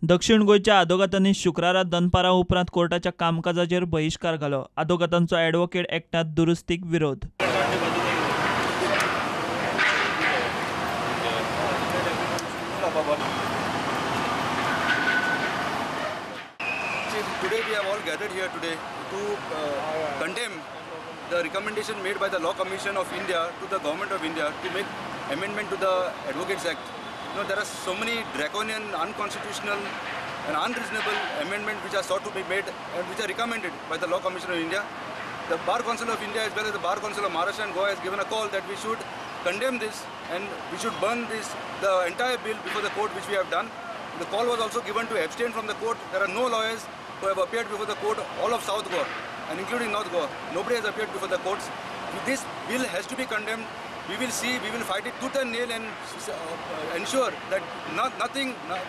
दक्षिण गोंयच्या आदवोगातांनी शुक्रारा दनपारा उपरांत कोर्टाच्या कामकाजाचेर बहिष्कार घालो. आदवोगातांचो ॲडव्होकेट ॲक्टांत दुरुस्तीक विरोध. Today we have all gathered here today to condemn the recommendation made by the Law Commission of India to the Government of India to make amendment to the Advocates Act. You know, there are so many draconian, unconstitutional and unreasonable amendments which are sought to be made and which are recommended by the Law Commission of India. The Bar Council of India as well as the Bar Council of Maharashtra and Goa has given a call that we should condemn this and we should burn the entire bill before the court, which we have done. The call was also given to abstain from the court. There are no lawyers who have appeared before the court, all of South Goa and including North Goa. Nobody has appeared before the courts. This bill has to be condemned. We will see, we will fight it tooth and nail and ensure that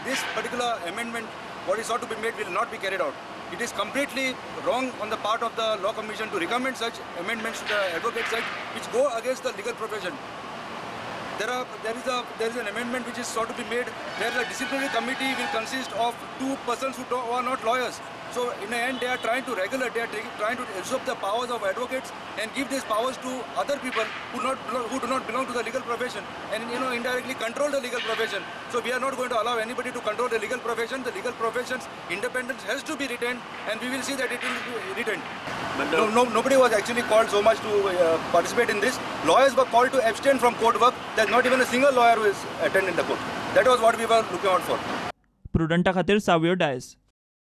this particular amendment, what is sought to be made, will not be carried out. It is completely wrong on the part of the Law Commission to recommend such amendments to the Advocates Act which go against the legal profession. There is an amendment which is sought to be made where the disciplinary committee will consist of two persons who are not lawyers. So in the end they are trying to regulate, they are trying to usurp the powers of advocates and give these powers to other people who do not belong to the legal profession and indirectly control the legal profession. So we are not going to allow anybody to control the legal profession. The legal profession's independence has to be retained and we will see that it will be retained. But nobody was actually called so much to participate in this. Lawyers were called to abstain from court work. There's not even a single lawyer who is attending the court. That was what we were looking out for. प्रुडंटा खातीर सावयो DISE.